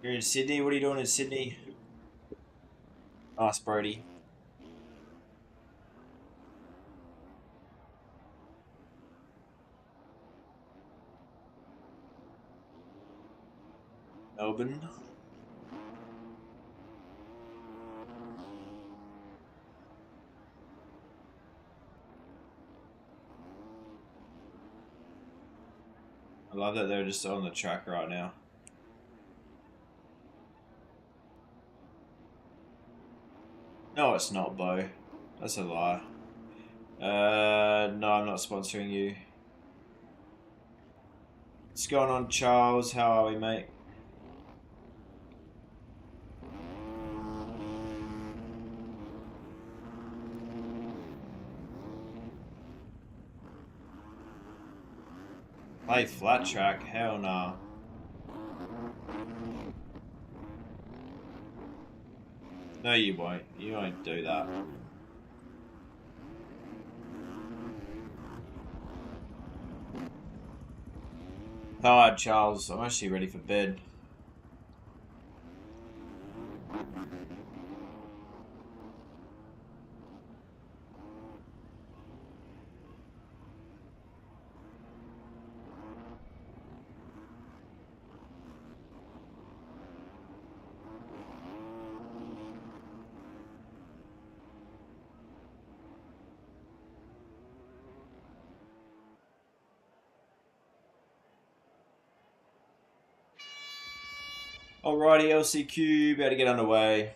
You're in Sydney? What are you doing in Sydney? Nice, Brody. Melbourne. I love that they're just on the track right now. No, it's not, Bo. That's a lie. No, I'm not sponsoring you. What's going on, Charles? How are we, mate? Play flat track? Hell nah. No, you won't. You won't do that. Tired, Charles. I'm actually ready for bed. Alrighty, LCQ, better get underway.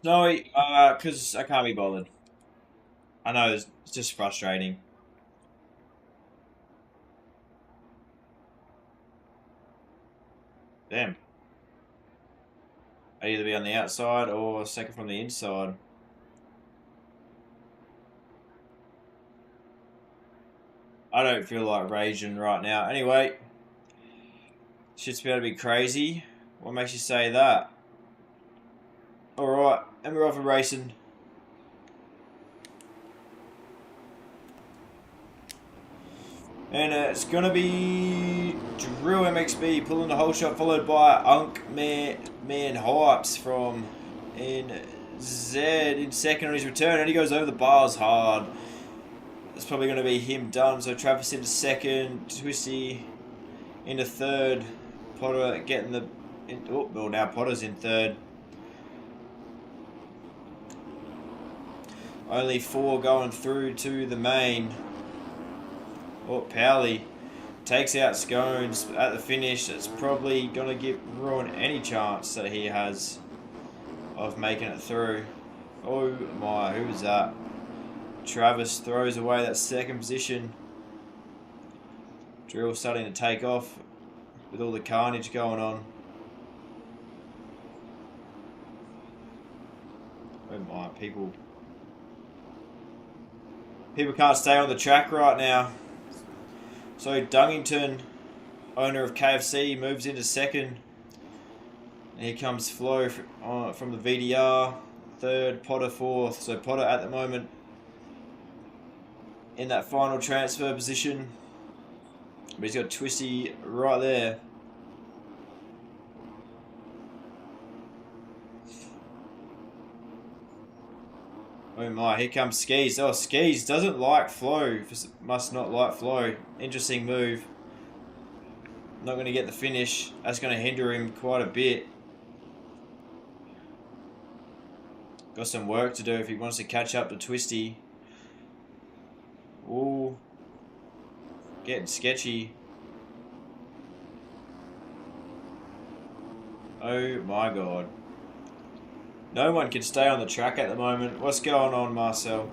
No, because I can't be bothered. I know, it's just frustrating. Damn. I'd either be on the outside or second from the inside. I don't feel like raging right now. Anyway, shit's about to be crazy. What makes you say that? Alright, and we're off and racing. And it's going to be Drew MXB pulling the whole shot, followed by Unk Man Hypes from NZ in second on his return. And he goes over the bars hard. It's probably going to be him done. So Travis into second, Twisty into third. Potter getting the... well, now Potter's in third. Only 4 going through to the main. Oh, Powley takes out Scones at the finish. It's probably going to ruin any chance that he has of making it through. Oh my, who was that? Travis throws away that second position. Drill starting to take off with all the carnage going on. Oh my, people can't stay on the track right now. So Dungington, owner of KFC, moves into second. And here comes Flo from the VDR. Third, Potter fourth. So Potter at the moment in that final transfer position. But he's got Twisty right there. Oh my, here comes Skis. Oh, Skis doesn't like Flo. Must not like Flo. Interesting move. Not going to get the finish. That's going to hinder him quite a bit. Got some work to do if he wants to catch up to Twisty. Ooh. Getting sketchy. Oh my god. No one can stay on the track at the moment. What's going on, Marcel?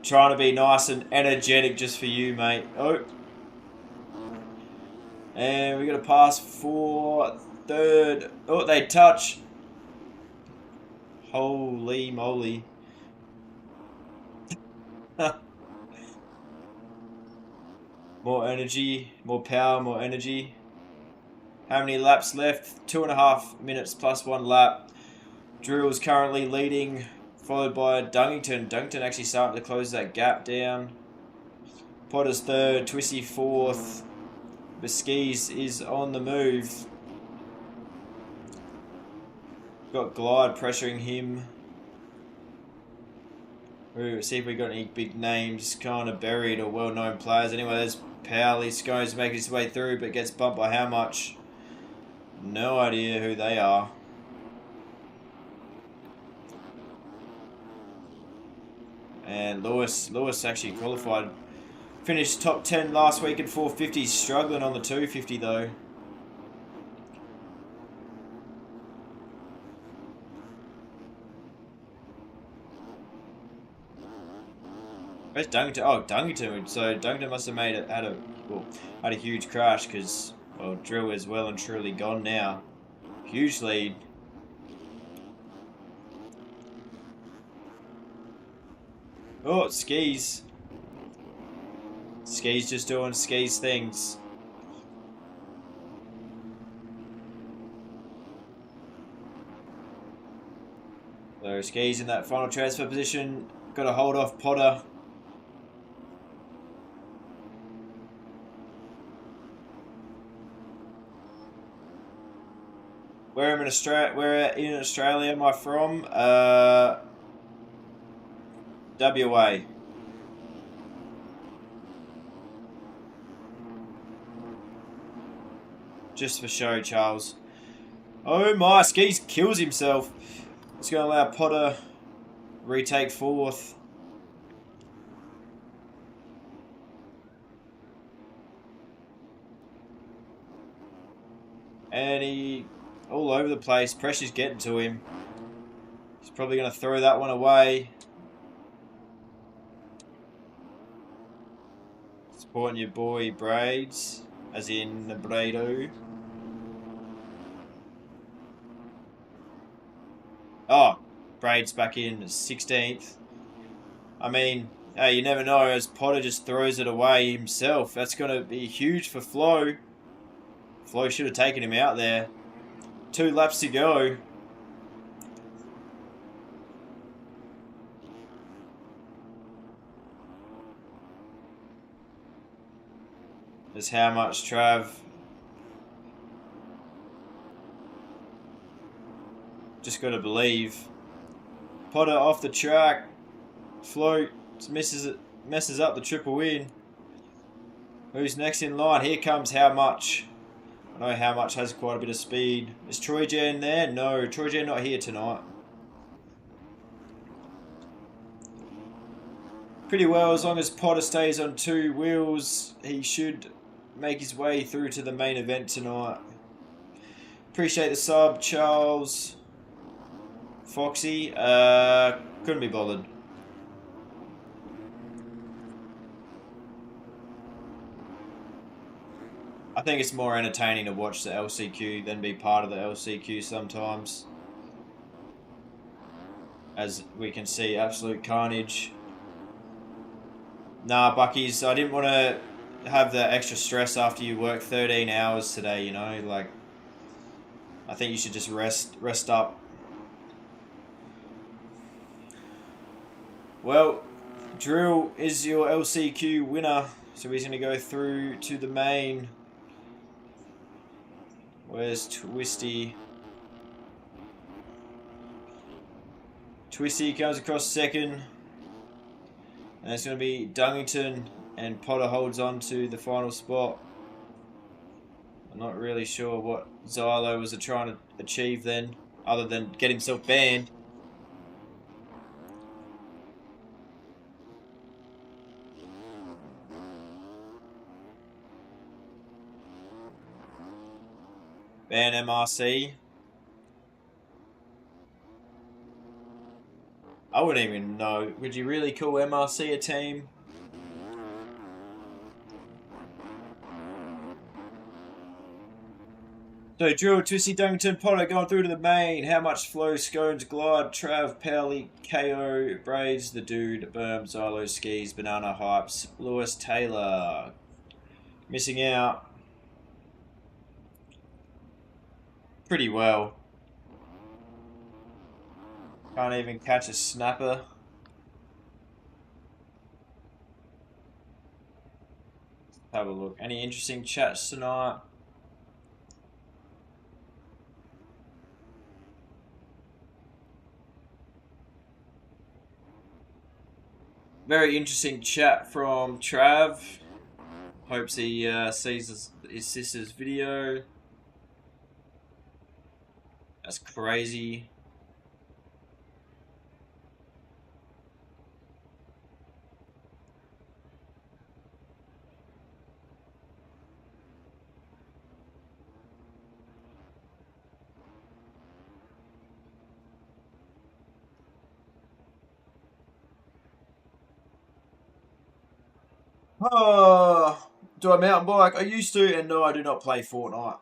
Trying to be nice and energetic just for you, mate. Oh. And we got a pass for third. Oh, they touch. Holy moly. More energy, more power, more energy. How many laps left? 2.5 minutes plus 1 lap. Drill is currently leading, followed by Dungington. Dungington actually starting to close that gap down. Potter's third, Twisty fourth. Beskies is on the move. Got Glide pressuring him. Ooh, see if we got any big names kind of buried or well-known players. Anyway, there's Powell. He's going to make his way through, but gets bumped by how much? No idea who they are. And Lewis actually qualified. Finished top 10 last week at 450. Struggling on the 250 though. Where's Dungington? Oh, Dungington. So Dungington must have had a huge crash because, well, Drill is well and truly gone now. Huge lead. Oh, Skis. Skis just doing Skis things. So Skis in that final transfer position. Got to hold off Potter. Where in Australia am I from? WA. Just for show, Charles. Oh my, Skis kills himself. It's going to allow Potter retake fourth. And he all over the place. Pressure's getting to him. He's probably going to throw that one away. Supporting your boy Braids, as in the Braido. Oh, Braids back in 16th. I mean, hey, you never know as Potter just throws it away himself. That's going to be huge for Flo. Flo should have taken him out there. 2 laps to go. That's how much, Trav. Just got to believe. Potter off the track. Flo messes up the triple win. Who's next in line? Here comes How Much. I know How Much has quite a bit of speed. Is Troy Jan there? No, Troy Jan not here tonight. Pretty well, as long as Potter stays on 2 wheels, he should make his way through to the main event tonight. Appreciate the sub, Charles. Foxy, couldn't be bothered. I think it's more entertaining to watch the LCQ than be part of the LCQ sometimes. As we can see, absolute carnage. Nah, Buckies, I didn't want to have the extra stress after you work 13 hours today, you know, like, I think you should just rest up. Well, Drill is your LCQ winner, so he's going to go through to the main. Where's Twisty? Twisty comes across second. And it's going to be Dungington, and Potter holds on to the final spot. I'm not really sure what Xylo was trying to achieve then, other than get himself banned. Ban MRC. I wouldn't even know. Would you really call MRC a team? So Drill, Twisty, Dungton, Potter going through to the main. How much flow, Scones, Glide, Trav, Powley, KO, Braids, The Dude, Berm, Xylo, Skis, Banana, Hypes, Lewis, Taylor. Missing out. Pretty well. Can't even catch a snapper. Have a look. Any interesting chats tonight? Very interesting chat from Trav. Hopes he sees his sister's video. That's crazy. Oh, do I mountain bike? I used to, and no, I do not play Fortnite.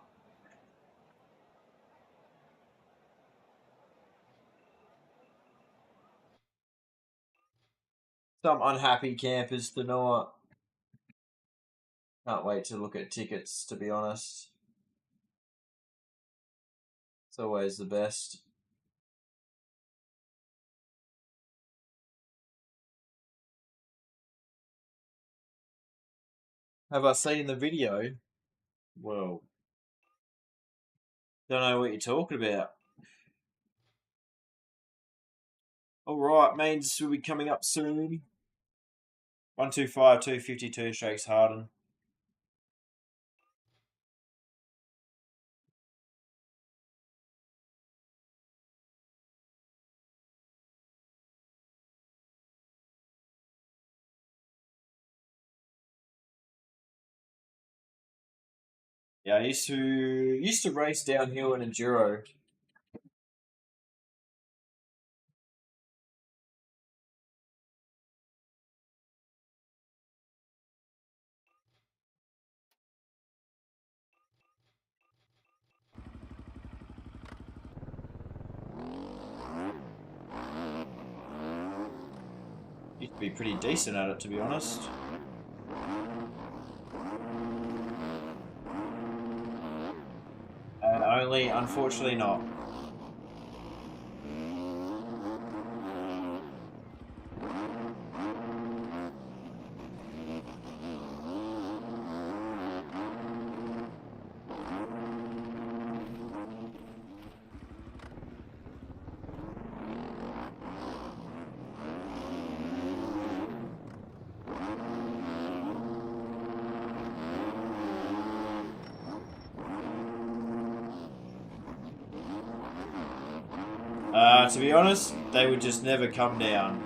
Some unhappy campers tonight. Can't wait to look at tickets, to be honest. It's always the best. Have I seen the video? Well, don't know what you're talking about. Alright, mains will be coming up soon. 125, 252 strikes Harden. Yeah, I used to race downhill in enduro. Used to be pretty decent at it, to be honest. And only, unfortunately, not. To be honest, they would just never come down.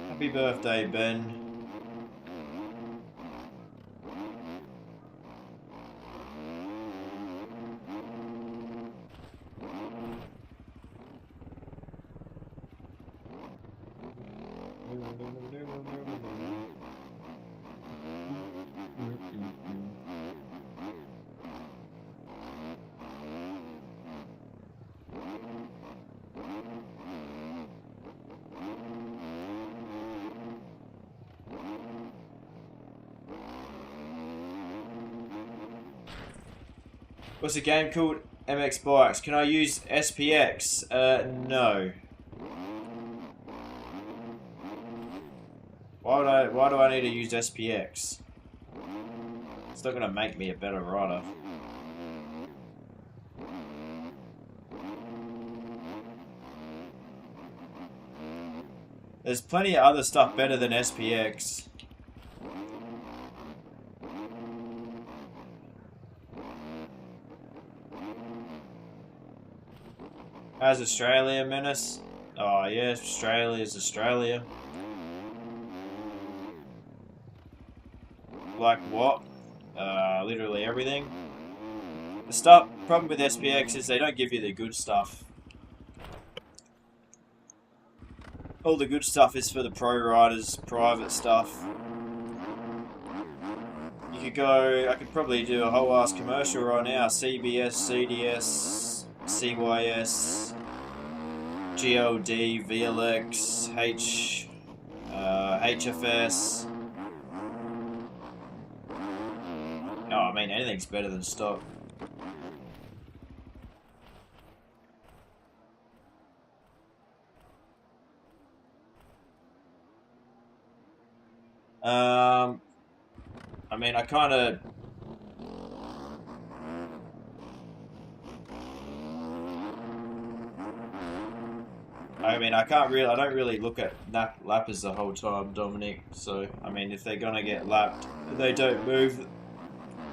Happy birthday, Ben. What's the game called? MX bikes. Can I use SPX? No. Why do I need to use SPX? It's not gonna make me a better rider. There's plenty of other stuff better than SPX. How's Australia, Menace? Oh, yeah, Australia's Australia. Like what? Literally everything. The problem with SPX is they don't give you the good stuff. All the good stuff is for the pro riders, private stuff. You could go, I could probably do a whole ass commercial right now. CBS, CDS, CYS, GLD, VLX, HFS. Oh, I mean, anything's better than stock. I mean, I kind of. I mean, I can't really. I don't really look at lappers the whole time, Dominic. So, I mean, if they're gonna get lapped, they don't move.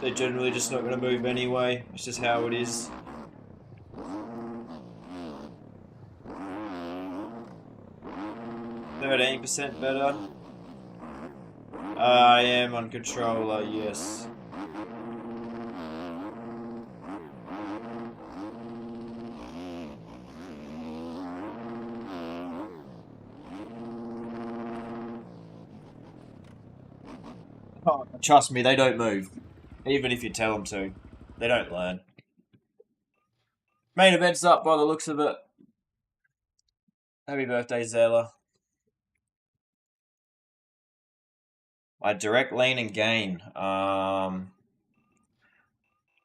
They're generally just not gonna move anyway. It's just how it is. 13% better. I am on controller. Yes. Oh, trust me, they don't move. Even if you tell them to, they don't learn. Main event's up by the looks of it. Happy birthday, Zella. My direct lean and gain.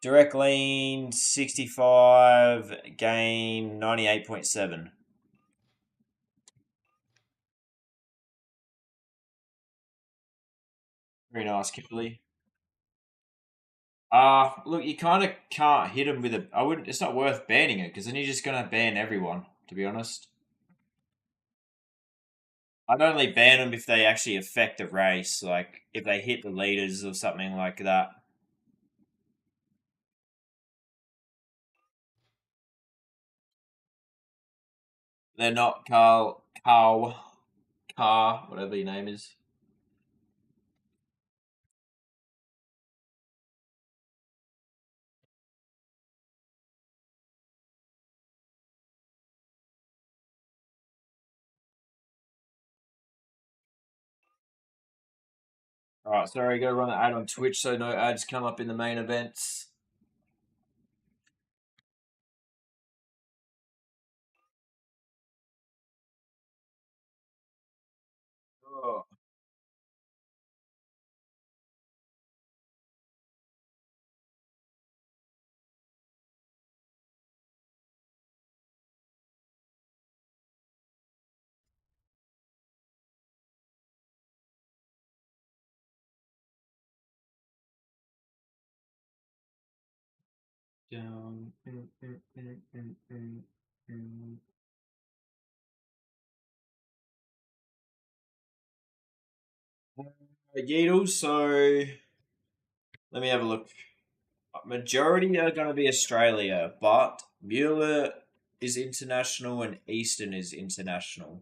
Direct lean 65, gain 98.7. Very nice, Kimberly. Look, you kind of can't hit him with a. I wouldn't. It's not worth banning it because then you're just gonna ban everyone. To be honest, I'd only ban them if they actually affect the race, like if they hit the leaders or something like that. They're not Carl, whatever your name is. Alright, sorry, gotta run the ad on Twitch so no ads come up in the main events. Oh. Down. Yeedle, so let me have a look. Majority are going to be Australia, but Mueller is international and Eastern is international.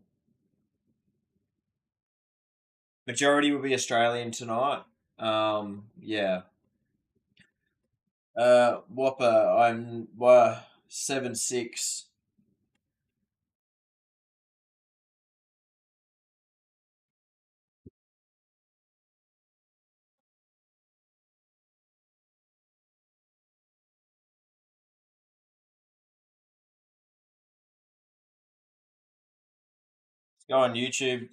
Majority will be Australian tonight. Yeah. Whopper, I'm 7-6. Go on YouTube.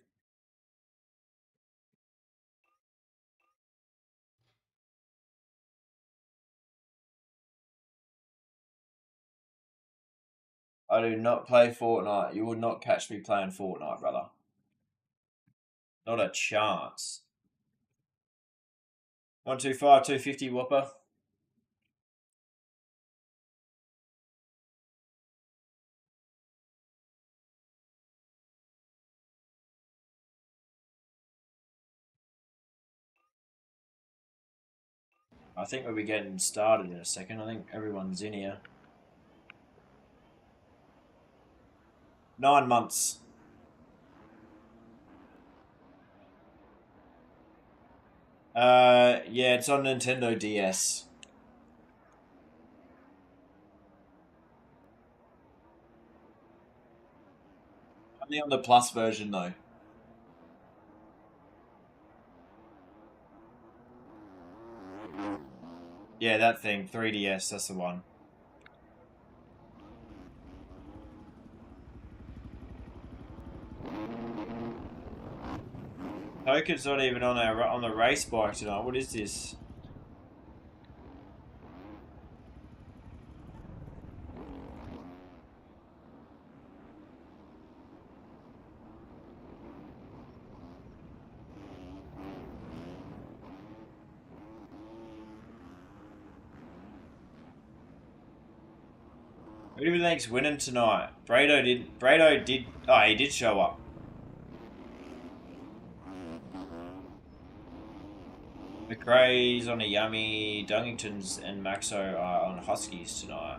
I do not play Fortnite. You would not catch me playing Fortnite, brother. Not a chance. 125, 250 Whopper. I think we'll be getting started in a second. I think everyone's in here. 9 months. Yeah, it's on Nintendo DS. Only on the Plus version, though. Yeah, that thing. 3DS, that's the one. Token's not even on the race bike tonight. What is this? Who do you think's winning tonight? Brado did. Oh, he did show up. McRae's on a Yummy. Dungingtons and Maxo are on Huskies tonight.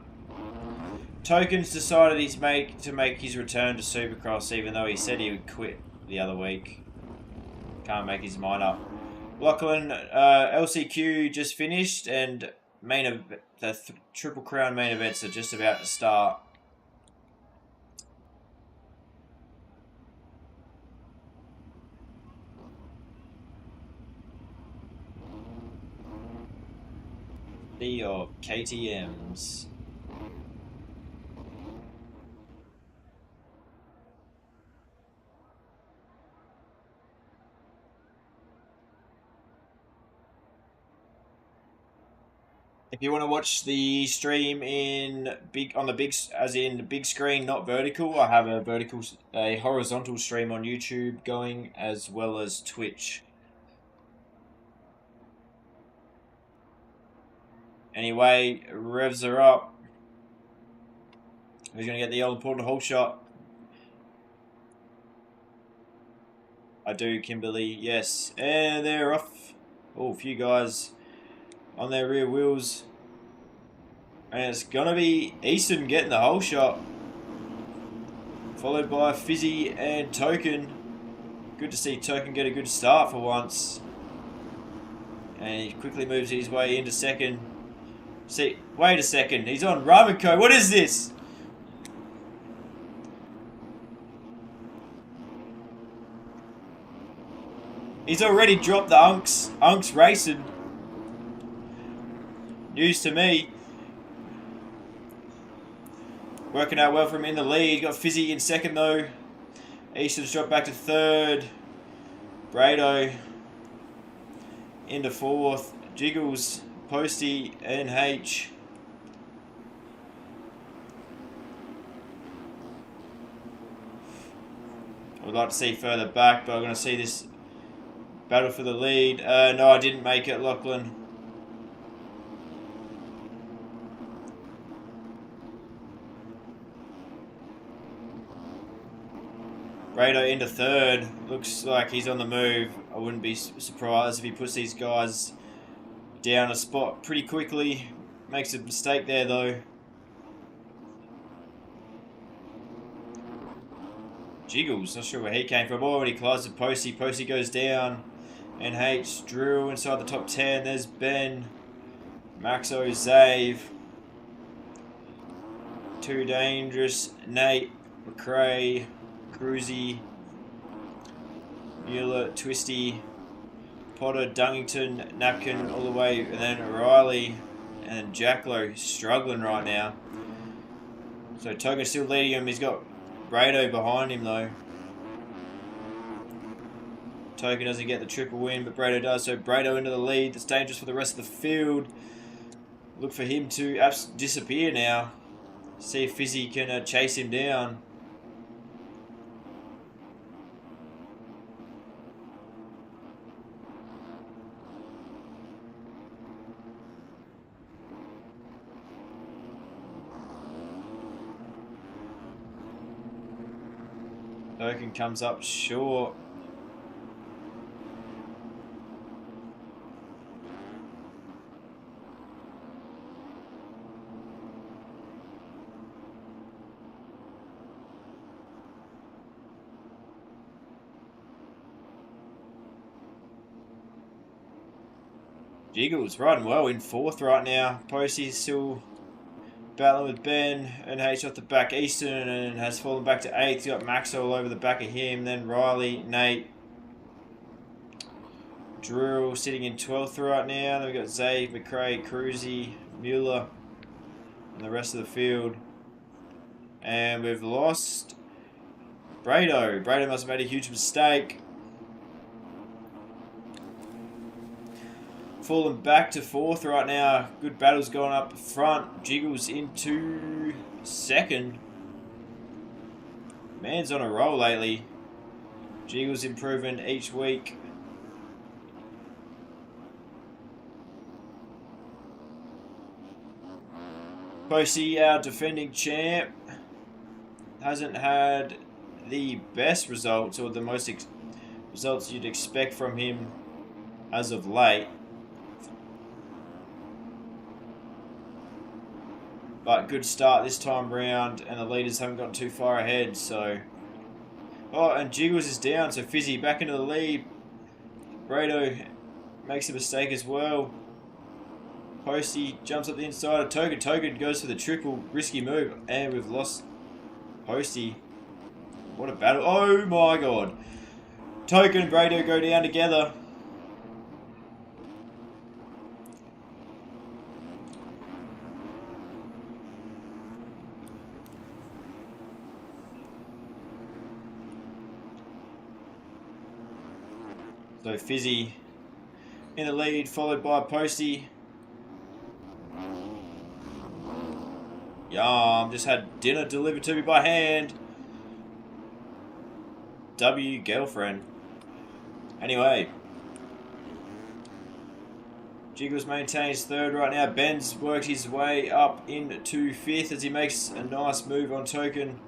Tokens decided to make his return to Supercross, even though he said he would quit the other week. Can't make his mind up. Lachlan, LCQ just finished, and the Triple Crown main events are just about to start. The of KTMs. If you want to watch the stream on the big screen, not vertical, I have a horizontal stream on YouTube going, as well as Twitch. Anyway, revs are up. Who's going to get the all-important hole shot? I do, Kimberly. Yes. And they're off. Oh, a few guys on their rear wheels. And it's going to be Easton getting the hole shot. Followed by Fizzy and Token. Good to see Token get a good start for once. And he quickly moves his way into second. See, wait a second. He's on Ramaco. What is this? He's already dropped the Unks. Unks racing. News to me. Working out well from in the lead. Got Fizzy in second though. Easton's dropped back to third. Brado into fourth. Jiggles, Posty, NH. I would like to see further back, but I'm going to see this battle for the lead. No, I didn't make it, Lachlan. Brado into third. Looks like he's on the move. I wouldn't be surprised if he puts these guys down a spot pretty quickly. Makes a mistake there though. Jiggles, not sure where he came from. Already collides with Posty. Posty goes down. NH, Drew inside the top 10. There's Ben. Maxo, Zave. Too Dangerous. Nate. McRae. Cruzy. Mueller. Twisty. Potter. Dungington. Napkin all the way. And then Riley. And Jacklow struggling right now. So Token's still leading him. He's got Brado behind him though. Token doesn't get the triple win, but Brado does. So Brado into the lead. That's dangerous for the rest of the field. Look for him to disappear now. See if Fizzy can chase him down. Token comes up short. Jiggle's riding well in 4th right now. Posty's still battling with Ben and H off the back. Easton and has fallen back to 8th. Got Max all over the back of him. Then Riley, Nate, Drew sitting in 12th right now. Then we've got Zay, McRae, Cruzy, Mueller, and the rest of the field. And we've lost Brado. Brado must have made a huge mistake. Falling back to 4th right now. Good battles going up front. Jiggles into 2nd. Man's on a roll lately. Jiggles improving each week. Posey, our defending champ, hasn't had the best results or the most results you'd expect from him as of late. But good start this time round, and the leaders haven't gotten too far ahead, so... Oh, and Jiggles is down, so Fizzy back into the lead. Brado makes a mistake as well. Posty jumps up the inside of Token. Token goes for the triple, risky move, and we've lost Posty. What a battle. Oh my god. Token and Brado go down together. So Fizzy in the lead, followed by Posty. Yum, just had dinner delivered to me by hand. W girlfriend. Anyway. Jiggles maintains 3rd right now. Ben's worked his way up into 5th as he makes a nice move on Token.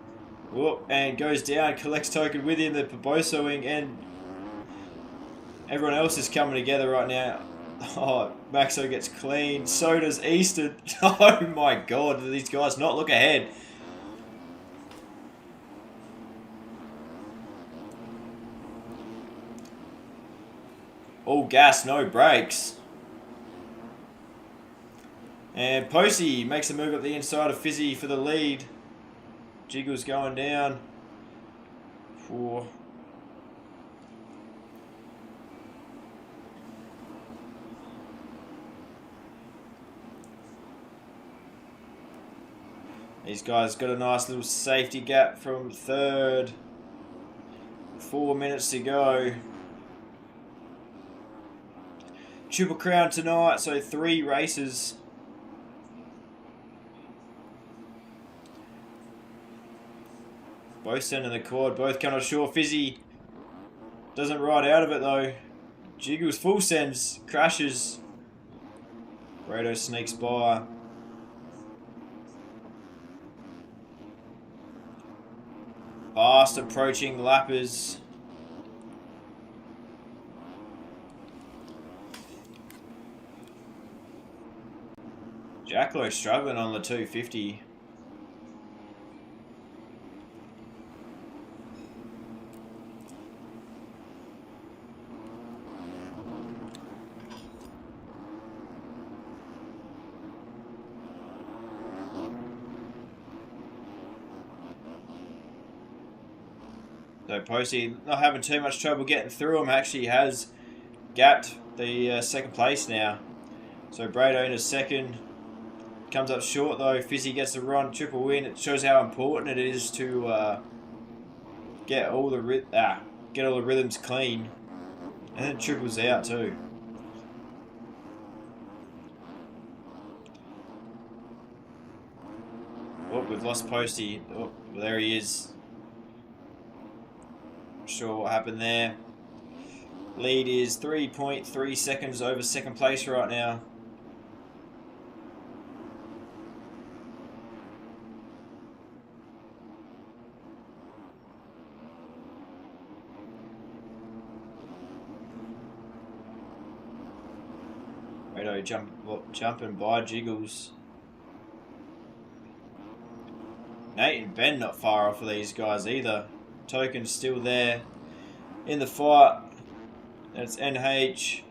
Whoop, and goes down, collects Token with him. They're Pabosoing, and everyone else is coming together right now. Oh, Maxo gets clean. So does Easton. Oh my god, do these guys not look ahead? All gas, no brakes. And Posey makes a move up the inside of Fizzy for the lead. Jiggles going down. 4. These guys got a nice little safety gap from 3rd. 4 minutes to go. Triple Crown tonight, so 3 races. Both sending the cord, both coming ashore. Fizzy doesn't ride out of it though. Jiggles full sends, crashes. Brado sneaks by. Fast approaching lappers. Jacklo struggling on the 250. So Posey not having too much trouble getting through him. Actually has gapped the 2nd place now. So Brado in a 2nd. Comes up short though. Fizzy gets the run, triple win. It shows how important it is to get all the rhythms clean, and then triples out too. Oh, we've lost Posty. Oh, there he is. Not sure what happened there. Lead is 3.3 seconds over second place right now. Rado jumping by Jiggles. Nate and Ben not far off of these guys either. Token's still there in the fight. That's NH,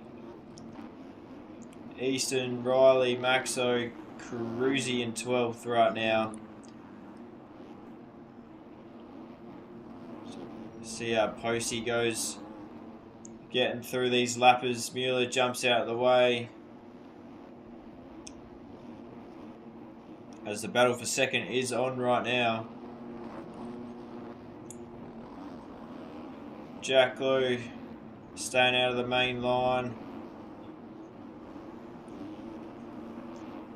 Easton, Riley, Maxo, Cruzy in 12th right now. See how Posty goes getting through these lappers. Mueller jumps out of the way. As the battle for second is on right now. Jack Lowe staying out of the main line.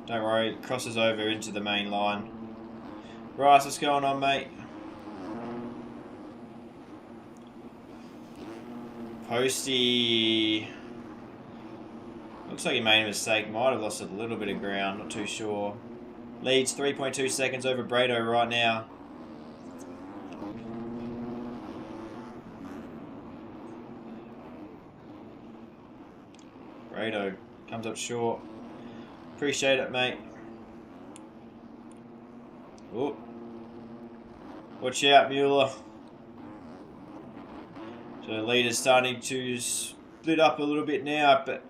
Don't worry, crosses over into the main line. Bryce, what's going on, mate? Posty looks like he made a mistake. Might have lost a little bit of ground, not too sure. Leads 3.2 seconds over Brado right now. Brado comes up short. Appreciate it, mate. Oh, watch out, Mueller. So the lead is starting to split up a little bit now, but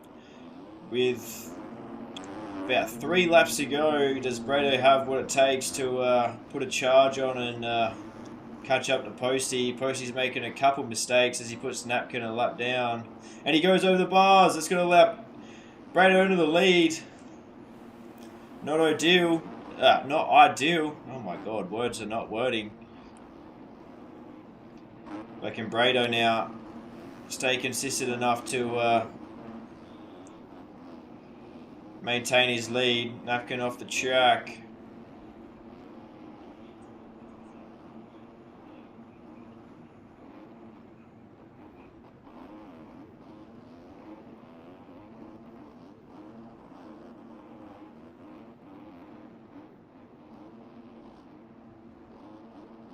with about 3 laps to go, does Brado have what it takes to put a charge on and catch up to Posty? Posty's making a couple mistakes as he puts Napkin a lap down. And he goes over the bars. That's going to allow Brado into the lead. Not ideal. Not ideal. Oh my god, words are not wording. But can Brado now stay consistent enough to maintain his lead? Napkin off the track.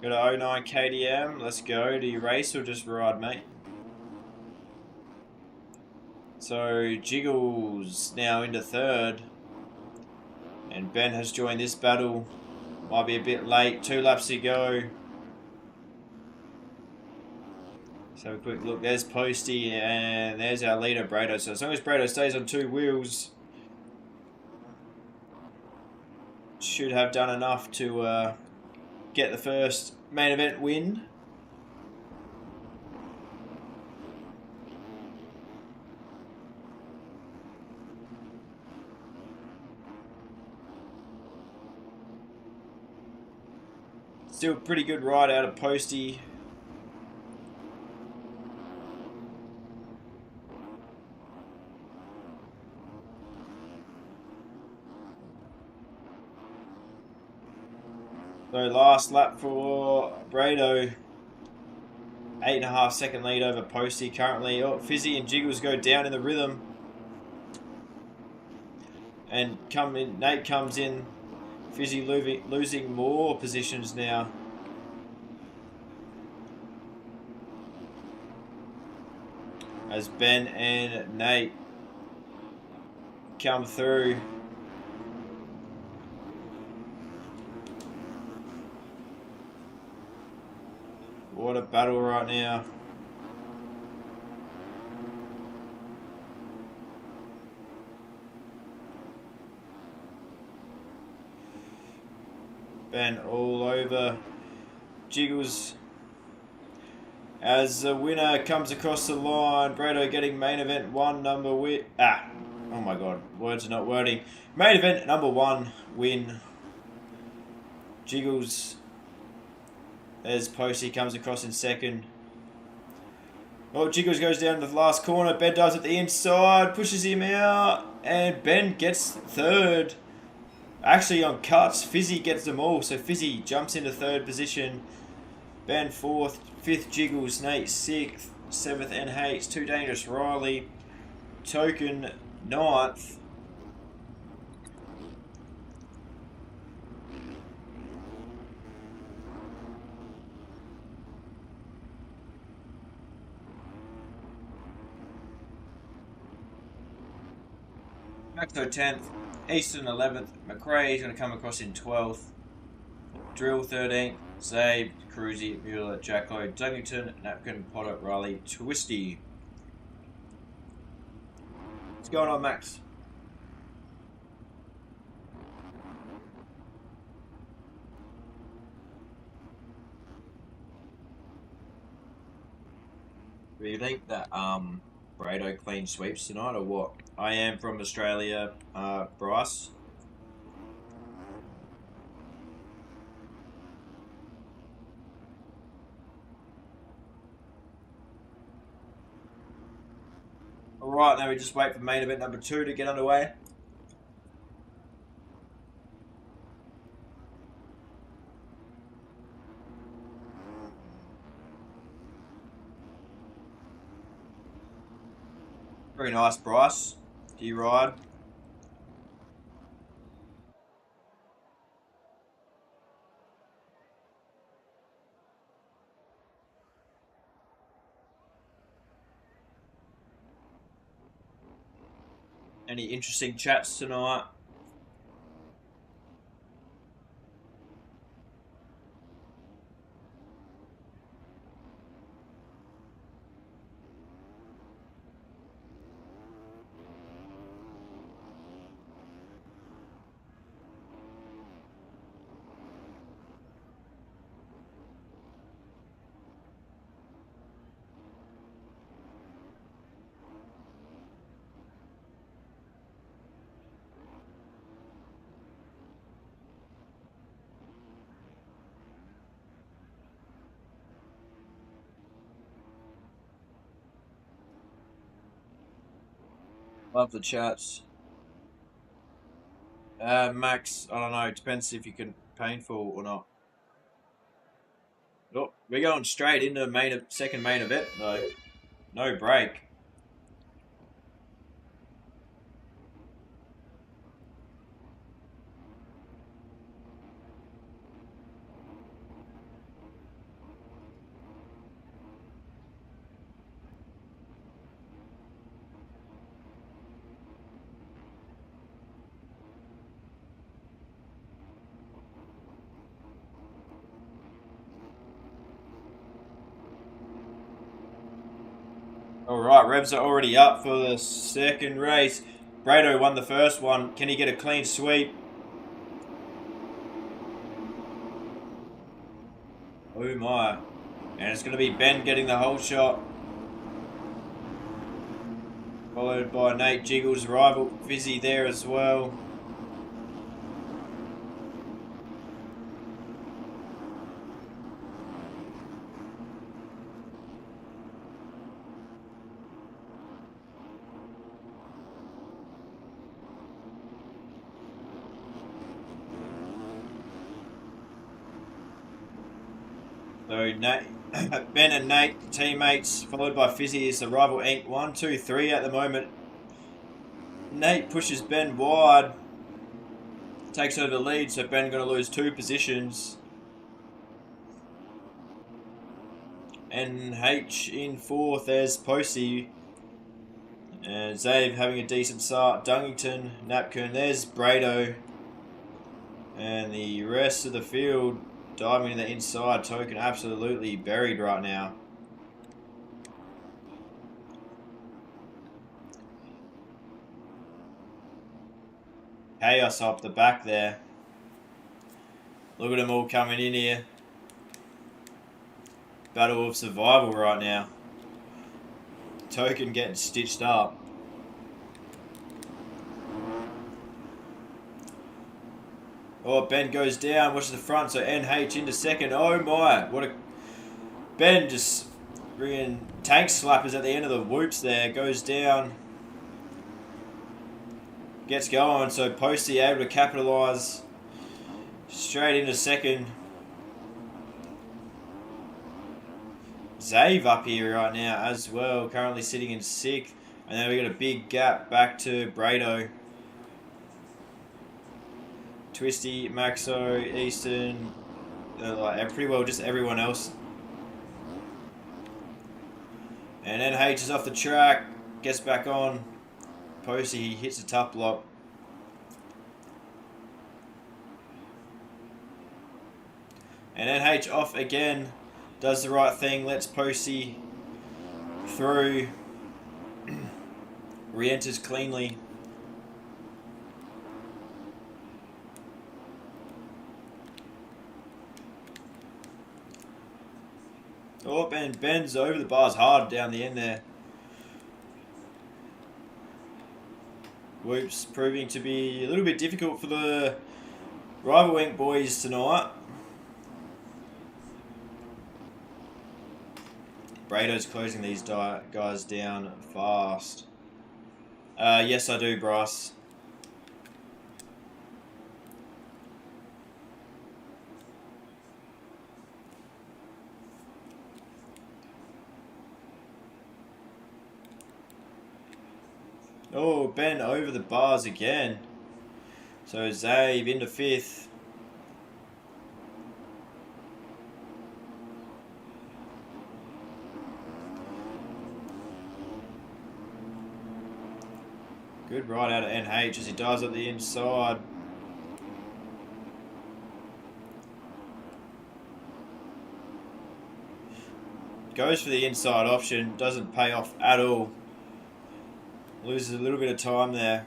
Got an 09 KDM. Let's go. Do you race or just ride, mate? So Jiggles now into third. And Ben has joined this battle. Might be a bit late. 2 laps to go. Let's have a quick look. There's Posty and there's our leader, Brado. So as long as Brado stays on 2 wheels, should have done enough to get the first main event win. Still a pretty good ride out of Posty. So last lap for Brado. 8.5 second lead over Posty currently. Oh, Fizzy and Jiggles go down in the rhythm. And Nate comes in. Fizzy losing more positions now. As Ben and Nate come through. What a battle right now. Ben all over Jiggles as the winner comes across the line. Brado getting main event 1 number win. Oh my god, words are not wording. Main event number 1 win. Jiggles. As Posty comes across in second. Oh, Jiggles goes down to the last corner. Ben dives at the inside, pushes him out, and Ben gets third. Actually, on cuts, Fizzy gets them all. So Fizzy jumps into third position. Ben fourth, fifth Jiggles, Nate sixth, seventh NH, Too Dangerous Riley, Token ninth. Maxo 10th, Easton 11th, McRae is going to come across in 12th, Drill 13th, Zabe, Cruzy, Mueller, Jacko, Dungington, Napkin, Potter, Riley, Twisty. What's going on, Max? Do you think that Brado clean sweeps tonight or what? I am from Australia, Bryce. Alright, now we just wait for main event number 2 to get underway. Very nice, Bryce. Do you ride? Any interesting chats tonight? Love the chats. Max, I don't know. It depends if you can painful or not. Oh, we're going straight into second main event though. No break. Alright, revs are already up for the second race. Brado won the first one. Can he get a clean sweep? Oh my. And it's going to be Ben getting the whole shot. Followed by Nate Jiggles' rival, Fizzy there as well. So Nate, Ben and Nate, teammates, followed by Fizzy is the rival Inc. 1, 2, 3 at the moment. Nate pushes Ben wide, takes over the lead, so Ben going to lose 2 positions. NH in 4th, there's Posey. And Zabe having a decent start. Dungington, Napkin, there's Brado. And the rest of the field diving in the inside. Token absolutely buried right now. Chaos up the back there. Look at them all coming in here. Battle of survival right now. Token getting stitched up. Oh, Ben goes down. Watch the front. So NH into second. Oh my. What a... Ben just bringing tank slappers at the end of the whoops there. Goes down. gets going. So Posty able to capitalise straight into second. Zave up here right now as well, currently sitting in 6th. And then we got a big gap back to Brado. Twisty, Maxo, Easton, like pretty well just everyone else. And NH is off the track, gets back on. Posty, he hits a tough block. And NH off again, does the right thing, lets Posty through, re-enters cleanly. Oh, and Ben's over the bars hard down the end there. Whoops, proving to be a little bit difficult for the Rival Wink boys tonight. Brado's closing these guys down fast. Yes, I do, Bryce. Oh, Ben over the bars again. So Zabe into 5th. Good ride out of NH as he dives up the inside. Goes for the inside option, doesn't pay off at all. Loses a little bit of time there.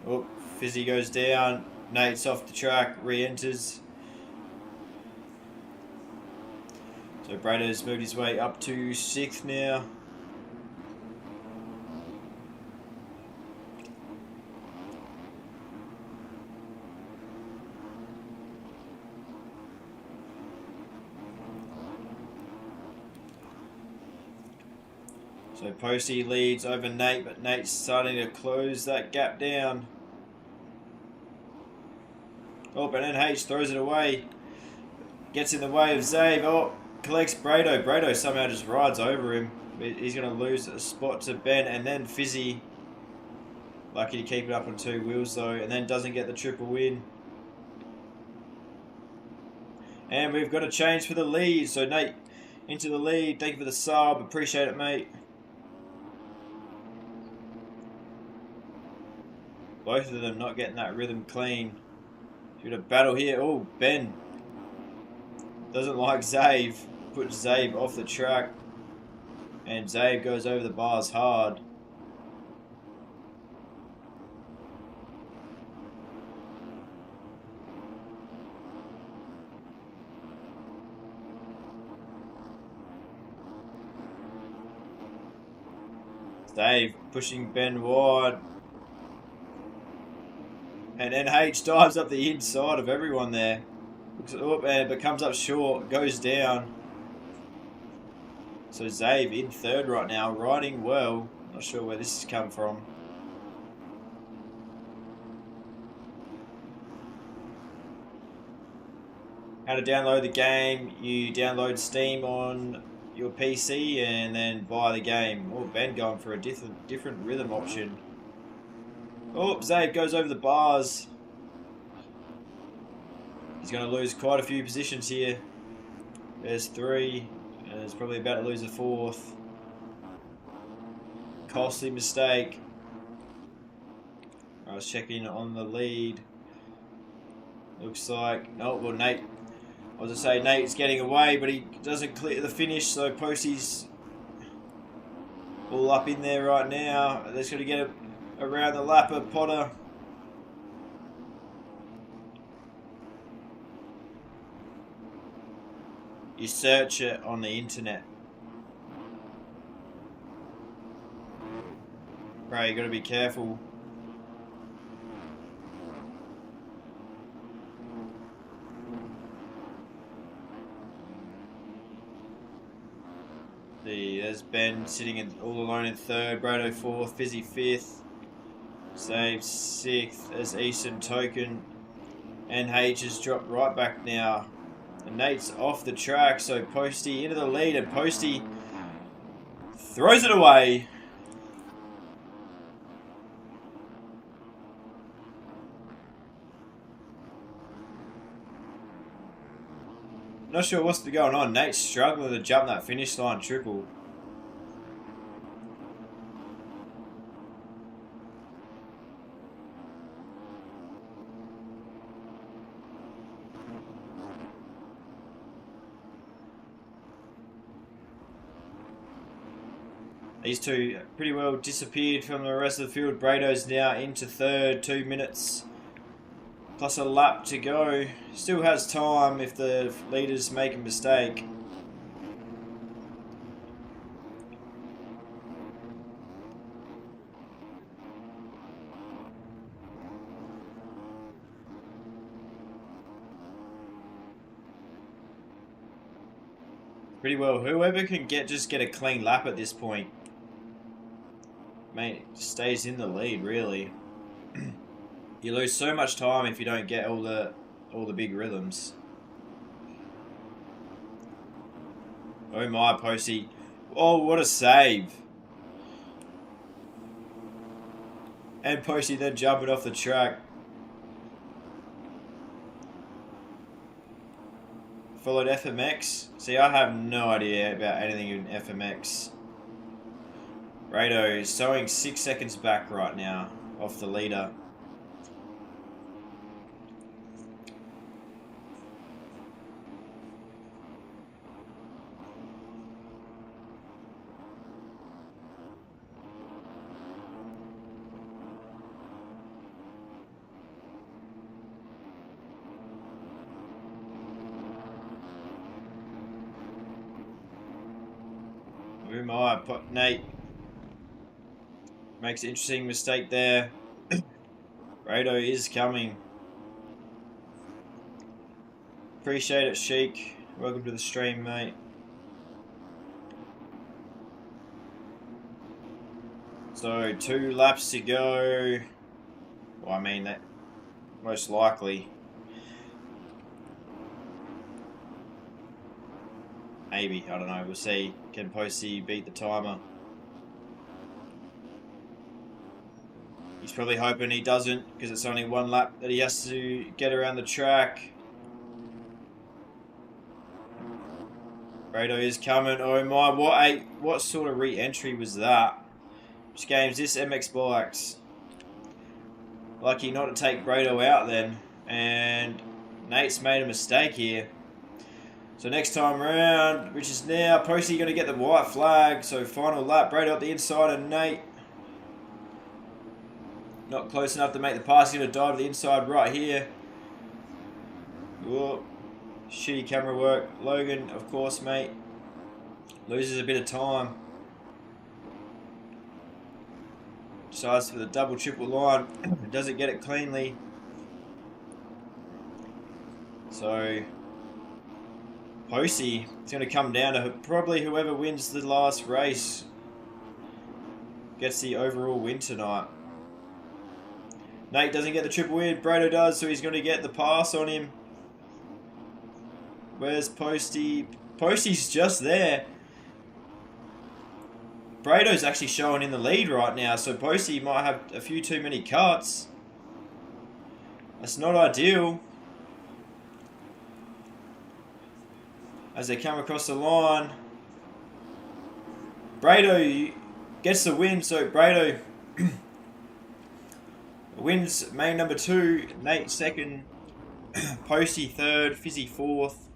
Oh, Fizzy goes down. Nate's off the track, re-enters. So Brado's moved his way up to 6th now. So Posty leads over Nate, but Nate's starting to close that gap down. Oh, but NH throws it away. Gets in the way of Zabe. Oh, collects Brado. Brado somehow just rides over him. He's going to lose a spot to Ben, and then Fizzy. Lucky to keep it up on 2 wheels though, and then doesn't get the triple win. And we've got a change for the lead. So Nate into the lead. Thank you for the sub. Appreciate it, mate. Both of them not getting that rhythm clean. Should a battle here. Oh, Ben doesn't like Zabe. Puts Zabe off the track. And Zabe goes over the bars hard. Zabe pushing Ben wide. And NH dives up the inside of everyone there. Looks up but comes up short, goes down. So Zabe in 3rd right now, riding well. Not sure where this has come from. How to download the game. You download Steam on your PC and then buy the game. Oh, Ben going for a different rhythm option. Oh, Zabe goes over the bars. He's going to lose quite a few positions here. There's 3, and he's probably about to lose a 4th. Costly mistake. I was checking on the lead. Looks like, no, well, Nate. I was going to say Nate's getting away, but he doesn't clear the finish, so Posty's all up in there right now. They're just going to get around the lap of Potter. You search it on the internet. Right, you got to be careful. There's Ben sitting all alone in third. Brado fourth. Fizzy fifth. Save sixth. There's Easton Token. NH has dropped right back now. And Nate's off the track, so Posty into the lead, and Posty throws it away. Not sure what's going on. Nate's struggling to jump that finish line triple. These two pretty well disappeared from the rest of the field. Brado's now into third, 2 minutes plus a lap to go. Still has time if the leaders make a mistake. Pretty well. Whoever can just get a clean lap at this point, mate, stays in the lead, really. You lose so much time if you don't get all the big rhythms. Oh my, Posty. Oh, what a save. And Posty then jumping off the track. Followed FMX. See, I have no idea about anything in FMX. Rado is sewing 6 seconds back right now off the leader. Nate makes an interesting mistake there. Rado is coming. Appreciate it, Sheik. Welcome to the stream, mate. So 2 laps to go. Well, I mean that most likely. Maybe, I don't know, we'll see. Can Posty beat the timer? He's probably hoping he doesn't, because it's only 1 lap that he has to get around the track. Rado is coming. Oh my, what sort of re-entry was that? Which game's this, MX Bikes? Lucky not to take Brado out then. And Nate's made a mistake here. So next time round, which is now, Posty going to get the white flag. So final lap, Brado at the inside and Nate not close enough to make the pass. He's going to dive to the inside right here. Whoa. Shitty camera work. Logan, of course, mate, loses a bit of time. Decides for the double triple line. Doesn't get it cleanly. So Posty, it's going to come down to probably whoever wins the last race gets the overall win tonight. Nate doesn't get the triple win. Brado does, so he's going to get the pass on him. Where's Posty? Posty's just there. Brado's actually showing in the lead right now, so Posty might have a few too many cuts. That's not ideal. As they come across the line, Brado gets the win, so Brado wins main number 2, Nate second, Posty third, Fizzy fourth.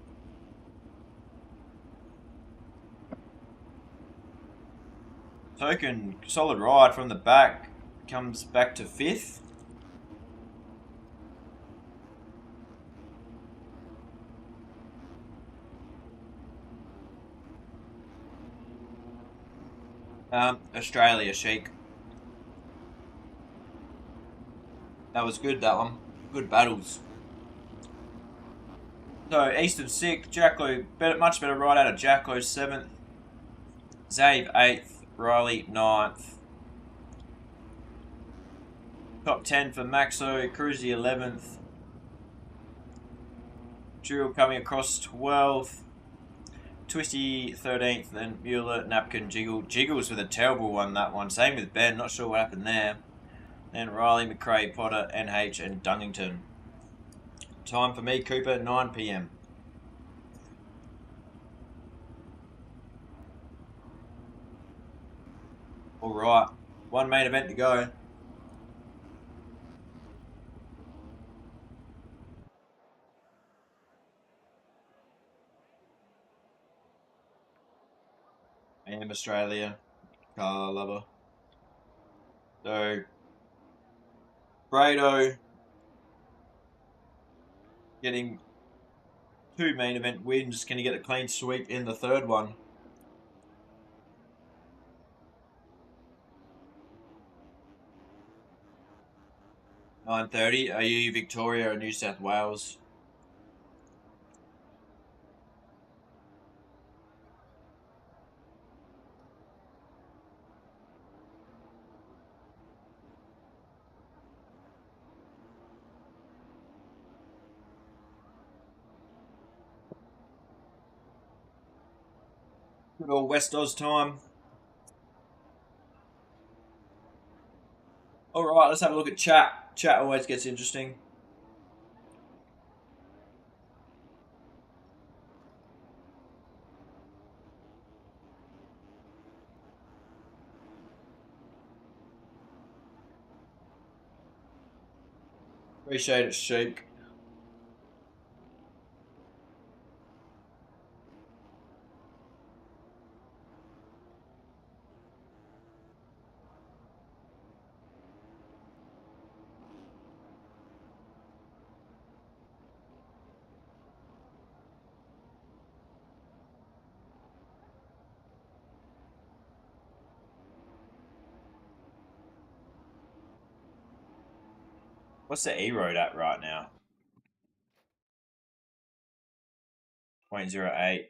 Token, solid ride from the back, comes back to 5th. Australia, Sheik. That was good, that one. Good battles. So, Easton 6th, Jacko, much better ride out of Jacko 7th. Zabe 8th, Riley 9th. Top 10 for Maxo, Cruzy 11th. Drill coming across 12th. Twisty 13th, then Mueller, Napkin, Jiggle. Jiggles with a terrible one, that one. Same with Ben, not sure what happened there. Then Riley, McRae, Potter, NH, and Dungington. Time for me, Cooper, 9 p.m. Alright, one main event to go. I am Australia, car lover. So, Brado getting 2 main event wins. Can he get a clean sweep in the third one? 9:30. Are you Victoria or New South Wales? Good old West Oz time. Alright, let's have a look at chat. Chat always gets interesting. Appreciate it, Sheik. What's the E-road at right now? 0.08.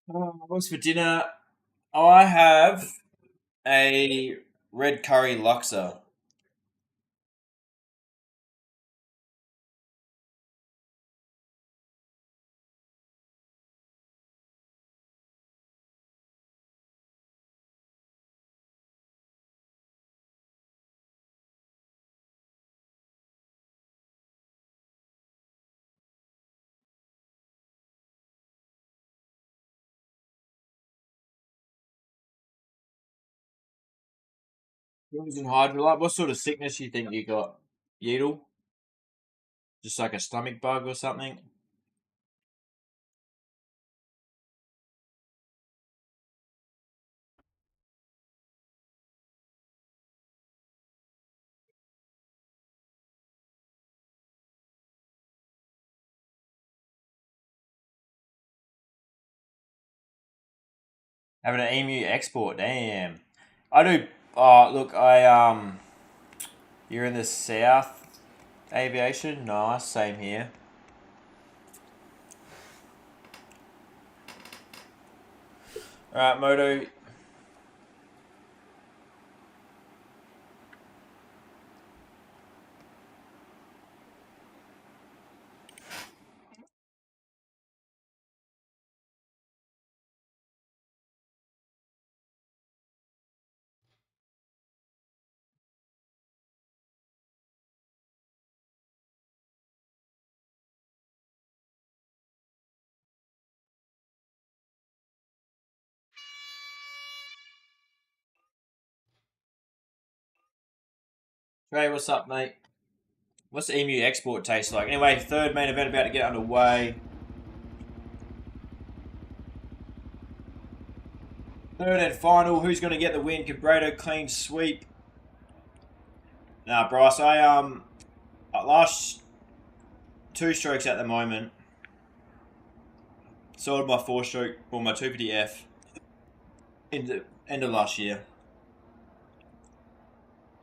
What's for dinner? I have a red curry laksa. Yours in hydrolyte. What sort of sickness you think you got? Yeedle? Just like a stomach bug or something? Having an emu export, damn. I do. Look, you're in the south aviation. Nice, same here. All right, Moto. Trey, what's up, mate? What's the emu export taste like? Anyway, third main event about to get underway. Third and final. Who's going to get the win? Cabrado clean sweep. Nah, Bryce. I last 2 strokes at the moment. Sold my 4-stroke or my 250F in the end of last year.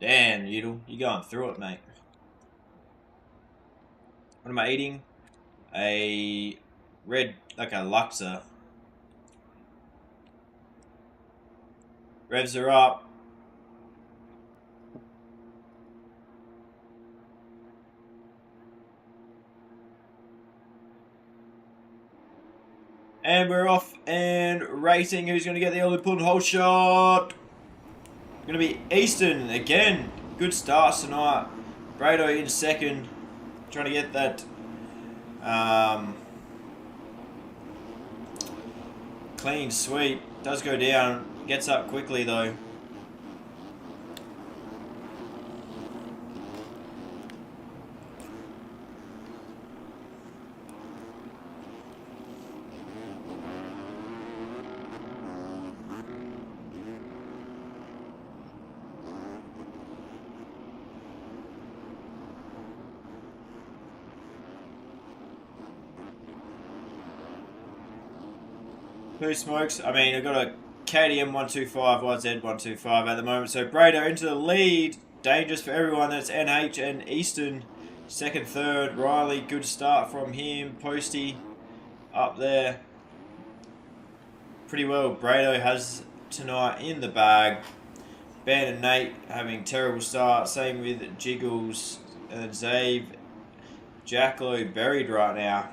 Damn, Udall, you going through it, mate. What am I eating? A red, like a Luxor. Revs are up. And we're off and racing. Who's going to get the early pull and hold shot? Going to be Easton again. Good start tonight. Brado in second. Trying to get that clean sweep. Does go down. Gets up quickly though. Who smokes? I mean, I've got a KTM 125, YZ 125 at the moment. So Brado into the lead. Dangerous for everyone. That's NH and Easton. Second, third. Riley, good start from him. Posty up there. Pretty well. Brado has tonight in the bag. Ben and Nate having terrible start. Same with Jiggles and Zave. Jacklo buried right now.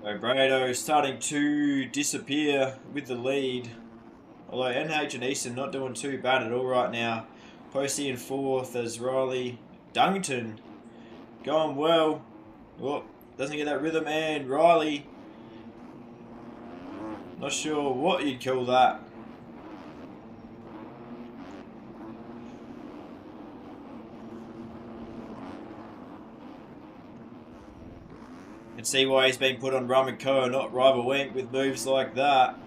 So Brado starting to disappear with the lead. Although NH and Easton not doing too bad at all right now. Posty in fourth as Riley. Dungton going well. Oh, doesn't get that rhythm, and Riley. Not sure what you'd call that. Can see why he's been put on Rum and Co, not Rival Wink, with moves like that.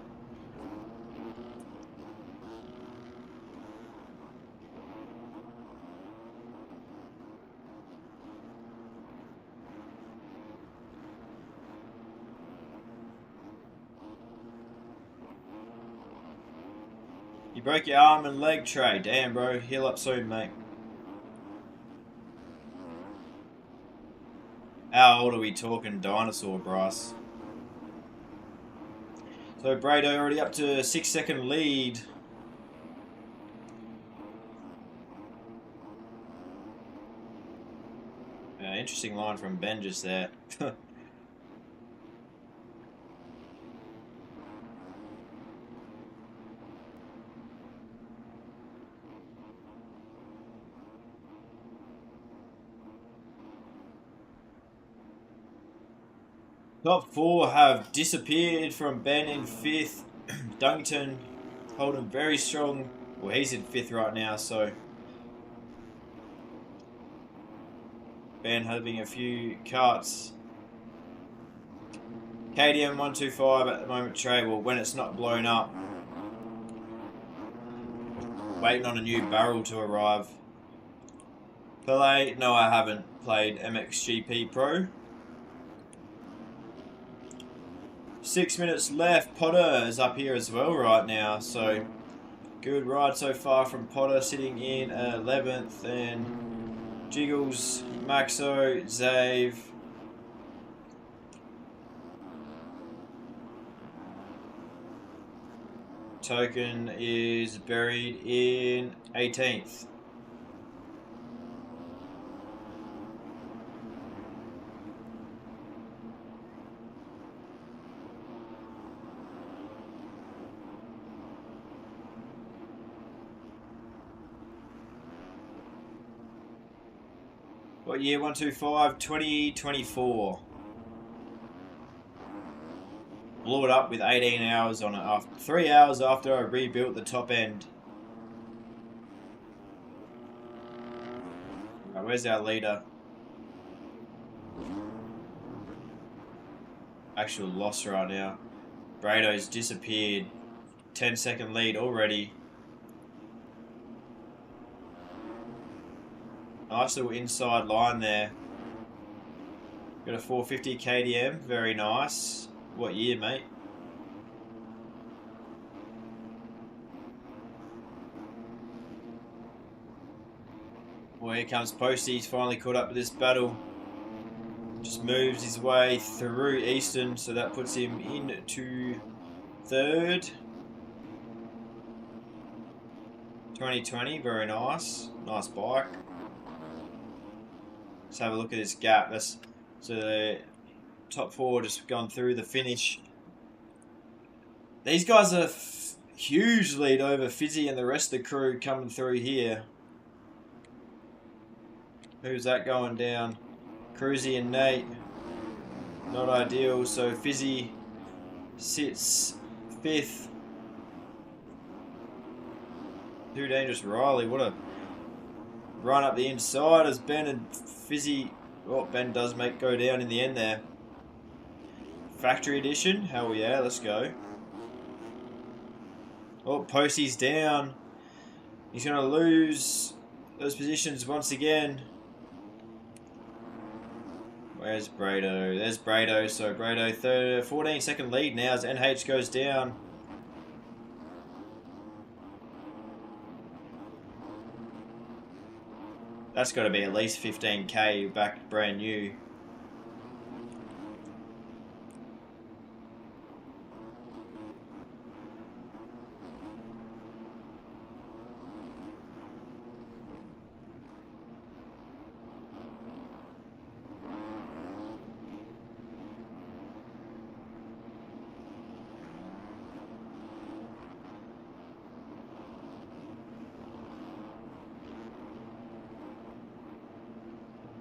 You broke your arm and leg, Trey. Damn, bro. Heal up soon, mate. How old are we talking, dinosaur, Bryce? So Brado already up to 6-second lead. Interesting line from Ben just there. Top 4 have disappeared from Ben in 5th. Dungton holding very strong. Well, he's in 5th right now, so Ben having a few cuts. KTM 125 at the moment, Trey. Well, when it's not blown up. Waiting on a new barrel to arrive. Play? No, I haven't played MXGP Pro. 6 minutes left. Potter is up here as well right now, so good ride so far from Potter, sitting in 11th, and Jiggles, Maxo, Zave. Token is buried in 18th. What year? 125, 2024. Blew it up with 18 hours on it. After 3 hours after I rebuilt the top end. Right, where's our leader? Actual loss right now. Brado's disappeared. 10-second lead already. Nice little inside line there. Got a 450 KDM. Very nice. What year, mate? Well, here comes Posty. He's finally caught up with this battle. Just moves his way through Easton, so that puts him into third. 2020, very nice. Nice bike. Let's have a look at this gap. That's so the top four just gone through the finish. These guys are huge lead over Fizzy and the rest of the crew coming through here. Who's that going down? Cruzy and Nate. Not ideal. So Fizzy sits fifth. Too dangerous Riley. What a run up the inside as Ben and Fizzy. Oh, Ben does go down in the end there. Factory edition. Hell yeah, let's go. Oh, Posty's down. He's going to lose those positions once again. Where's Brado? There's Brado. So Brado, 14-second lead now as NH goes down. That's got to be at least 15k back brand new.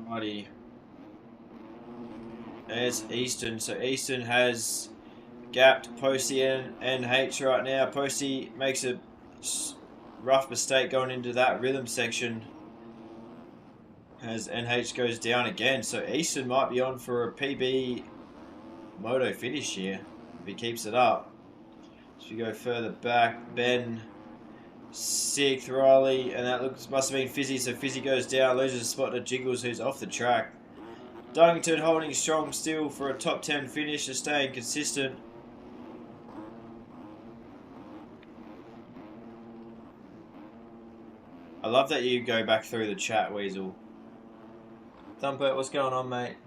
Righty. There's Easton. So Easton has gapped Posty and NH right now. Posty makes a rough mistake going into that rhythm section as NH goes down again. So Easton might be on for a PB moto finish here if he keeps it up. So we go further back, Ben 6th, Riley, and that must have been Fizzy, so Fizzy goes down, loses a spot to Jiggles, who's off the track. Darlington holding strong still for a top 10 finish, just staying consistent. I love that you go back through the chat, Weasel. Thumper, what's going on, mate?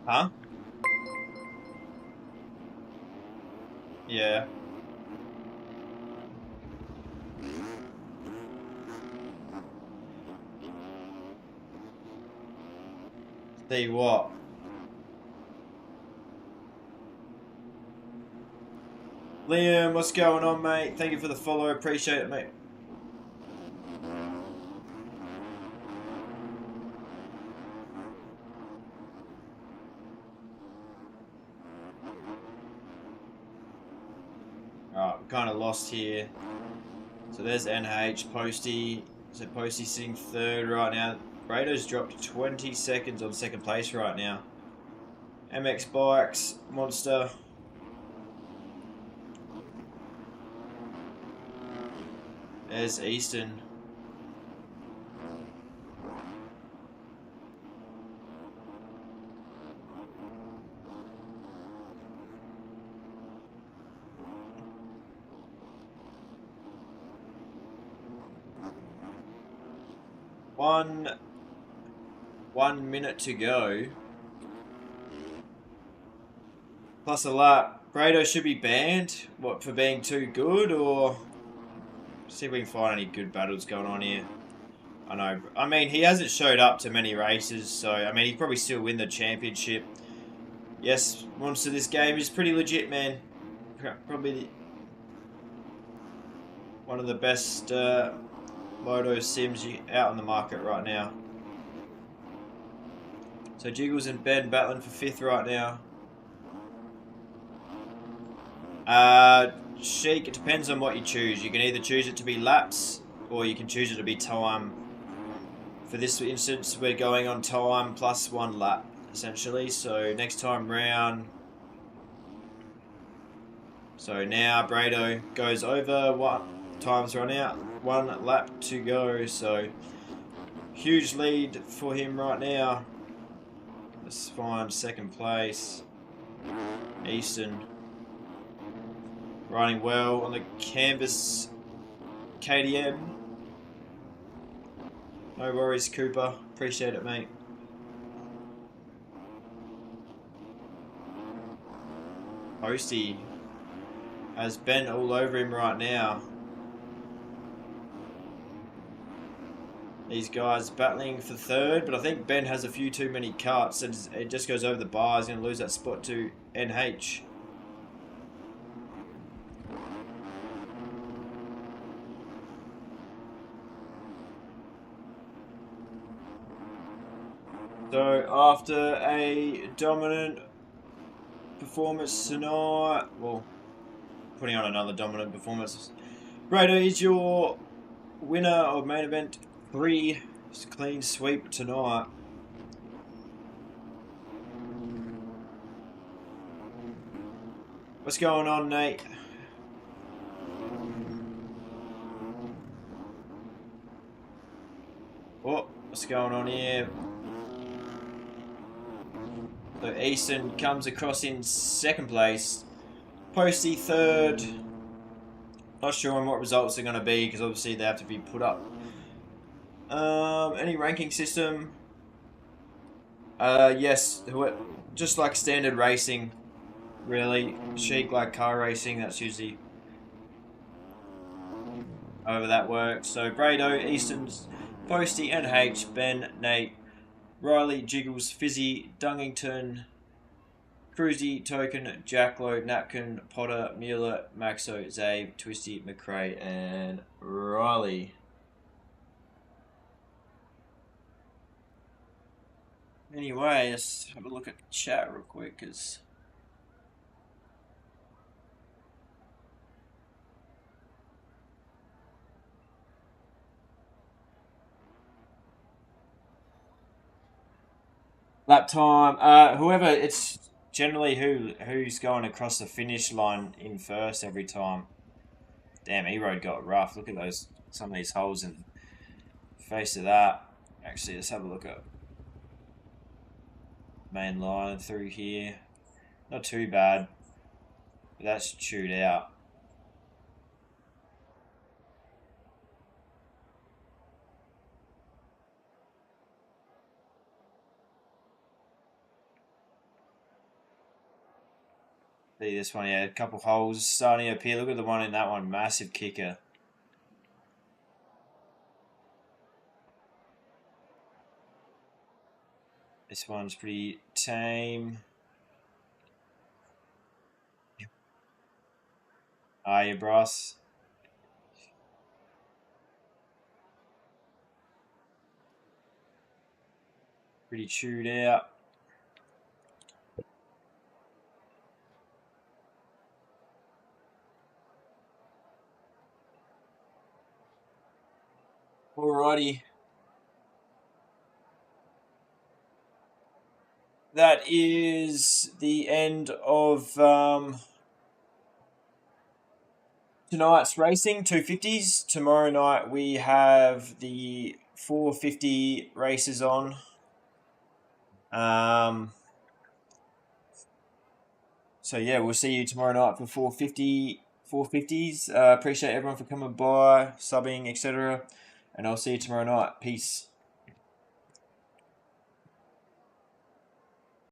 Huh? Yeah. See what? Liam, what's going on, mate? Thank you for the follow. Appreciate it, mate. Kind of lost here. So there's NH, Posty. So Posty sitting third right now. Brado's dropped 20 seconds on second place right now. MX Bikes, Monster. There's Easton. One minute to go. Plus a lap. Brado should be banned. What, for being too good, or see if we can find any good battles going on here. I know. I mean, he hasn't showed up to many races, so I mean, he probably still win the championship. Yes, Monster, this game is pretty legit, man. Probably one of the best moto sims out on the market right now. So Jiggles and Ben battling for 5th right now. Sheik, it depends on what you choose. You can either choose it to be laps, or you can choose it to be time. For this instance, we're going on time plus 1 lap, essentially. So next time round... So now Brado goes over, time's run out, 1 lap to go. So huge lead for him right now. Let's find 2nd place. Easton riding well on the canvas. KTM. No worries, Cooper. Appreciate it, mate. Hosty has Ben all over him right now. These guys battling for 3rd, but I think Ben has a few too many cuts and it just goes over the bar. He's going to lose that spot to NH. So after a dominant performance tonight, well, putting on another dominant performance, Brado is your winner of main event 3. Clean sweep tonight. What's going on, Nate? Oh, what's going on here? So Easton comes across in 2nd place. Posty 3rd. Not sure on what results they're going to be because obviously they have to be put up. Any ranking system? Yes, just like standard racing, really. Chic like car racing, that's usually however that works. So Brado, Easton's, Posty, NH, Ben, Nate, Riley, Jiggles, Fizzy, Dungington, Cruzy, Token, Jacklow, Napkin, Potter, Mueller, Maxo, Zabe, Twisty, McRae, and Riley. Anyway, let's have a look at the chat real quick, because lap time. Whoever, it's generally who's going across the finish line in first every time. Damn, E-Road got rough. Look at some of these holes in the face of that. Actually, let's have a look at main line through here. Not too bad, but that's chewed out. See this one, yeah, a couple holes starting to appear. Look at the one in that one, massive kicker. This one's pretty tame. Ah, yeah, bros. Pretty chewed out. Alrighty. That is the end of tonight's racing, 250s. Tomorrow night we have the 450 races on. So yeah, we'll see you tomorrow night for 450s. Appreciate everyone for coming by, subbing, etc. And I'll see you tomorrow night. Peace.